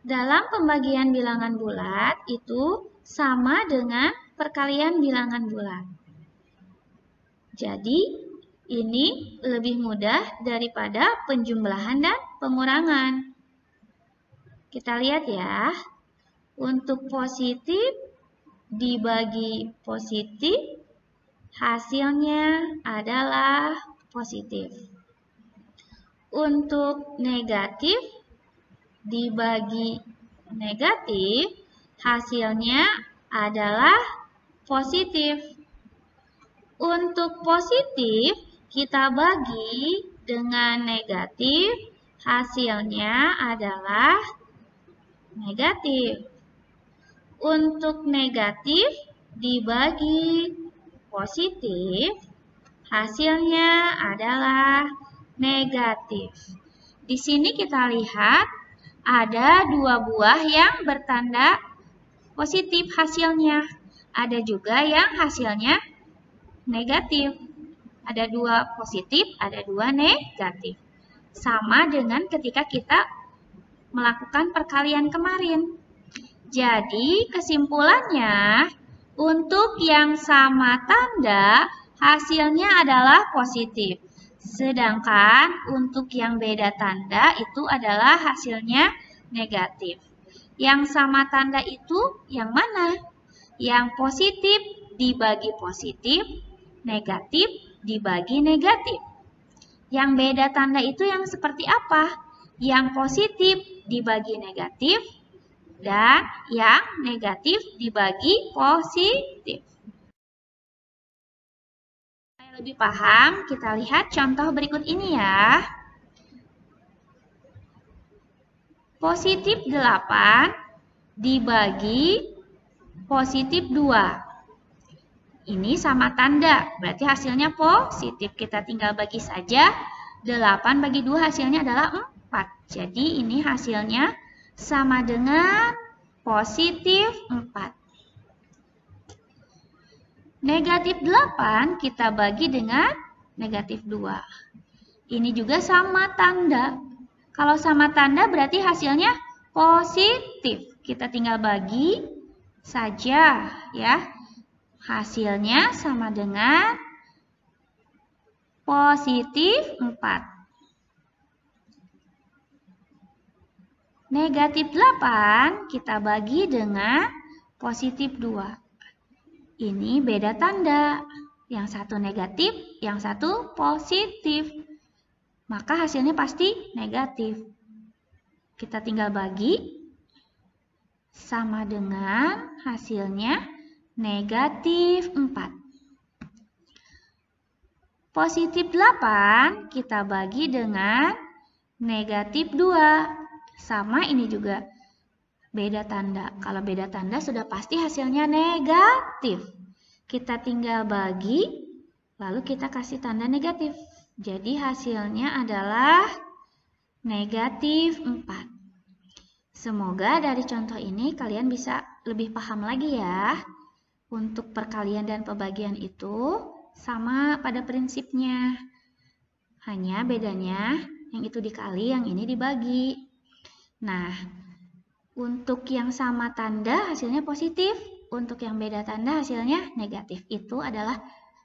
Dalam pembagian bilangan bulat itu sama dengan perkalian bilangan bulat. Jadi, ini lebih mudah daripada penjumlahan dan pengurangan. Kita lihat ya. Untuk positif dibagi positif, hasilnya adalah positif. Untuk negatif dibagi negatif, hasilnya adalah positif. Untuk positif, kita bagi dengan negatif, hasilnya adalah negatif. Untuk negatif dibagi positif, hasilnya adalah negatif. Di sini kita lihat ada 2 buah yang bertanda positif hasilnya. Ada juga yang hasilnya negatif. Ada 2 positif, ada 2 negatif. Sama dengan ketika kita melakukan perkalian kemarin. Jadi kesimpulannya, untuk yang sama tanda, hasilnya adalah positif. Sedangkan untuk yang beda tanda itu adalah hasilnya negatif. Yang sama tanda itu yang mana? Yang positif dibagi positif, negatif dibagi negatif. Yang beda tanda itu yang seperti apa? Yang positif dibagi negatif dan yang negatif dibagi positif. Supaya lebih paham, kita lihat contoh berikut ini ya. Positif 8 dibagi positif 2. Ini sama tanda, berarti hasilnya positif. Kita tinggal bagi saja. 8 bagi 2 hasilnya adalah 4. Jadi ini hasilnya sama dengan positif 4. Negatif 8 kita bagi dengan negatif 2. Ini juga sama tanda. Kalau sama tanda berarti hasilnya positif. Kita tinggal bagi saja ya. Hasilnya sama dengan positif 4. Negatif 8 kita bagi dengan positif 2. Ini beda tanda. Yang satu negatif, yang satu positif. Maka hasilnya pasti negatif. Kita tinggal bagi sama dengan hasilnya negatif 4. Positif 8 kita bagi dengan negatif 2. Sama ini juga beda tanda. Kalau beda tanda sudah pasti hasilnya negatif. Kita tinggal bagi, lalu kita kasih tanda negatif. Jadi hasilnya adalah negatif 4. Semoga dari contoh ini kalian bisa lebih paham lagi ya. Untuk perkalian dan pembagian itu sama pada prinsipnya. Hanya bedanya yang itu dikali, yang ini dibagi. Nah, untuk yang sama tanda hasilnya positif, untuk yang beda tanda hasilnya negatif. Itu adalah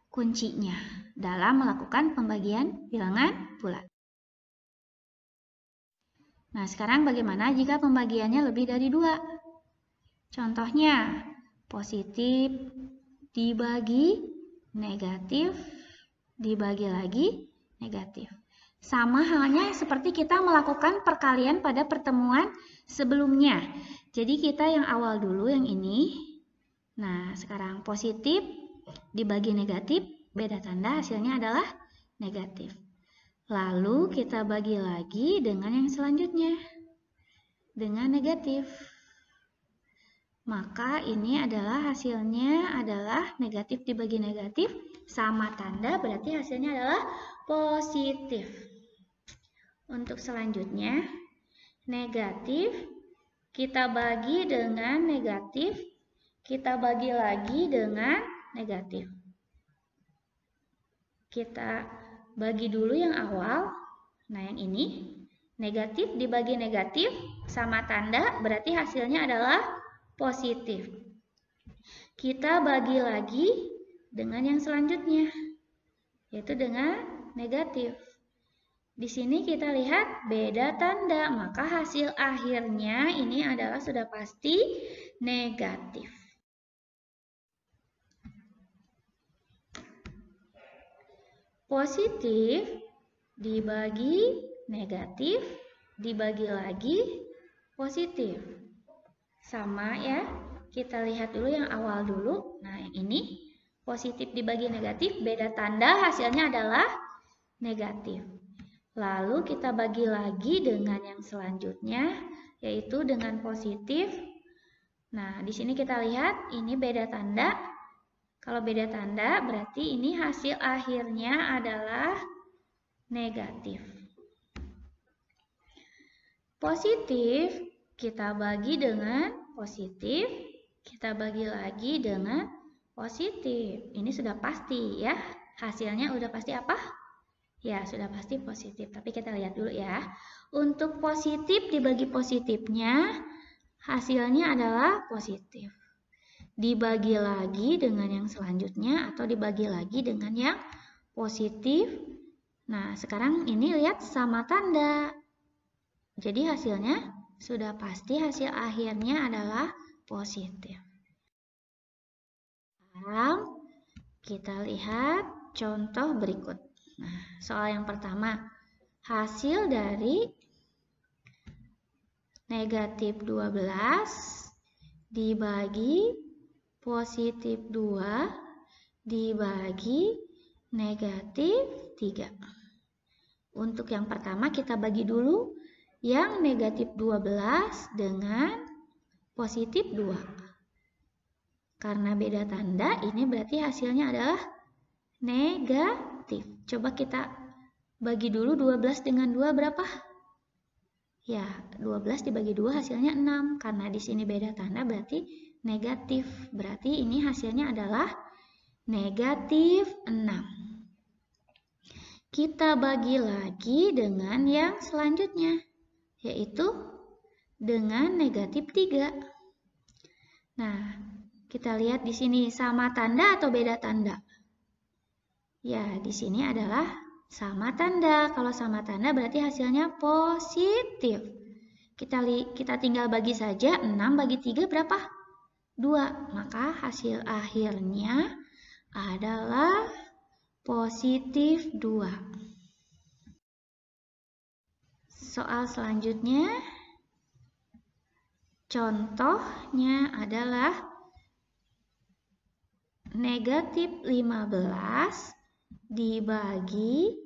kuncinya dalam melakukan pembagian bilangan bulat. Nah, sekarang bagaimana jika pembagiannya lebih dari 2? Contohnya, positif dibagi negatif, dibagi lagi negatif. Sama halnya seperti kita melakukan perkalian pada pertemuan sebelumnya. Jadi kita yang awal dulu yang ini. Nah, sekarang positif dibagi negatif, beda tanda hasilnya adalah negatif. Lalu kita bagi lagi dengan yang selanjutnya, dengan negatif. Maka ini adalah hasilnya adalah negatif dibagi negatif, sama tanda berarti hasilnya adalah positif. Untuk selanjutnya, negatif kita bagi dengan negatif, kita bagi lagi dengan negatif. Kita bagi dulu yang awal, nah yang ini, Negatif dibagi negatif sama tanda berarti hasilnya adalah positif. Kita bagi lagi dengan yang selanjutnya, yaitu dengan negatif. Di sini kita lihat beda tanda, maka hasil akhirnya ini adalah sudah pasti negatif. Positif dibagi negatif, dibagi lagi positif. Sama ya, kita lihat dulu yang awal dulu. Nah, yang ini positif dibagi negatif, beda tanda hasilnya adalah negatif. Lalu kita bagi lagi dengan yang selanjutnya, yaitu dengan positif. Nah, di sini kita lihat ini beda tanda. Kalau beda tanda berarti ini hasil akhirnya adalah negatif. Positif kita bagi dengan positif, kita bagi lagi dengan positif. Ini sudah pasti ya. Hasilnya udah pasti apa? Ya, sudah pasti positif. Tapi kita lihat dulu ya. Untuk positif dibagi positifnya, hasilnya adalah positif. Dibagi lagi dengan yang selanjutnya atau dibagi lagi dengan yang positif. Nah, sekarang ini lihat sama tanda. Jadi hasilnya sudah pasti hasil akhirnya adalah positif. Sekarang kita lihat contoh berikut. Nah, soal yang pertama, hasil dari negatif 12 dibagi positif 2 dibagi negatif 3. Untuk yang pertama kita bagi dulu yang negatif 12 dengan positif 2. Karena beda tanda, ini berarti hasilnya adalah negatif. Coba kita bagi dulu 12 dengan 2 berapa? Ya, 12 dibagi 2 hasilnya 6. Karena di sini beda tanda berarti negatif. Berarti ini hasilnya adalah negatif 6. Kita bagi lagi dengan yang selanjutnya, yaitu dengan negatif 3. Nah, kita lihat di sini sama tanda atau beda tanda? Ya, di sini adalah sama tanda. Kalau sama tanda berarti hasilnya positif. Kita tinggal bagi saja. 6 bagi 3 berapa? 2. Maka hasil akhirnya adalah positif 2. Soal selanjutnya, contohnya adalah negatif 15 dibagi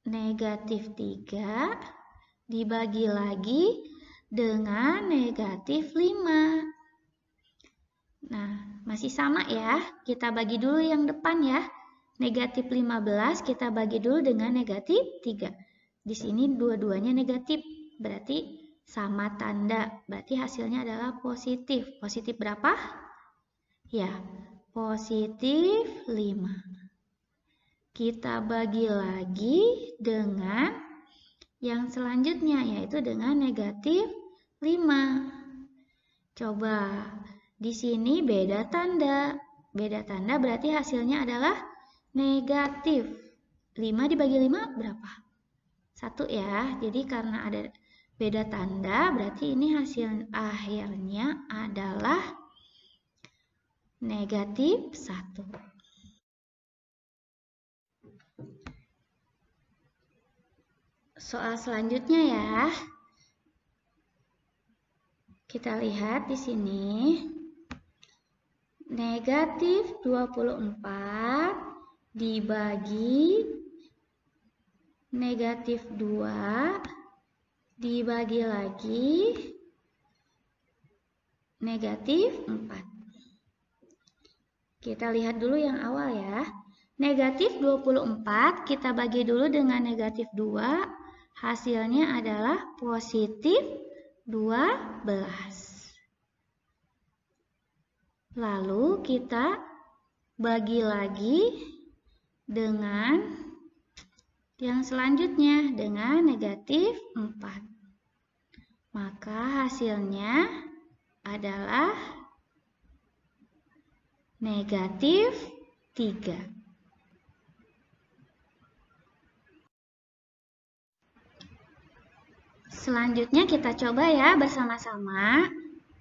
negatif 3 dibagi lagi dengan negatif 5. Nah, masih sama ya. Kita bagi dulu yang depan ya. Negatif 15 kita bagi dulu dengan negatif 3. Di sini dua-duanya negatif. Berarti sama tanda. Berarti hasilnya adalah positif. Positif berapa? Ya, positif 5. Kita bagi lagi dengan yang selanjutnya, yaitu dengan negatif 5. Coba, di sini beda tanda. Beda tanda berarti hasilnya adalah negatif. 5 dibagi 5 berapa? 1 ya. Jadi karena ada beda tanda, berarti ini hasil akhirnya adalah negatif 1. Soal selanjutnya ya. Kita lihat di sini. Negatif 24 dibagi negatif 2 dibagi lagi negatif 4. Kita lihat dulu yang awal ya. Negatif 24 kita bagi dulu dengan negatif 2. Hasilnya adalah positif 12. Lalu kita bagi lagi dengan yang selanjutnya dengan negatif 4. Maka hasilnya adalah negatif 3. Selanjutnya kita coba ya bersama-sama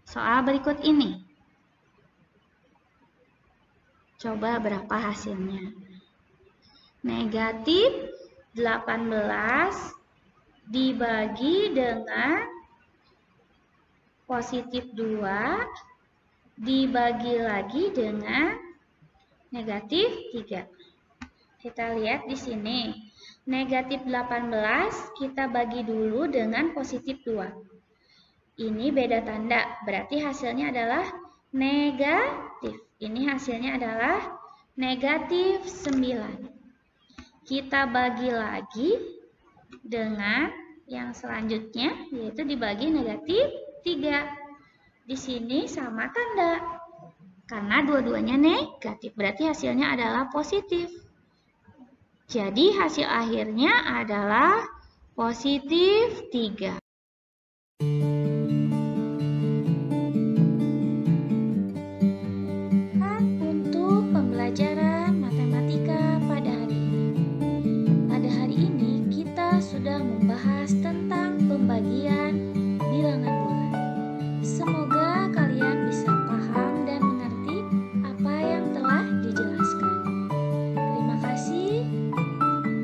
soal berikut ini. Coba berapa hasilnya? Negatif 18 dibagi dengan positif 2 dibagi lagi dengan negatif 3. Kita lihat di sini. Negatif 18 kita bagi dulu dengan positif 2. Ini beda tanda, berarti hasilnya adalah negatif. Ini hasilnya adalah negatif 9. Kita bagi lagi dengan yang selanjutnya, yaitu dibagi negatif 3. Di sini sama tanda, karena dua-duanya negatif, berarti hasilnya adalah positif. Jadi hasil akhirnya adalah positif 3. Untuk pembelajaran matematika pada hari ini. Pada hari ini kita sudah membahas tentang pembagian bilangan bulat. Semoga kalian bisa paham dan mengerti apa yang telah dijelaskan. Terima kasih.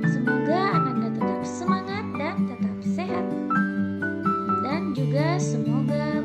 Semoga Anda tetap semangat dan tetap sehat. Dan juga semoga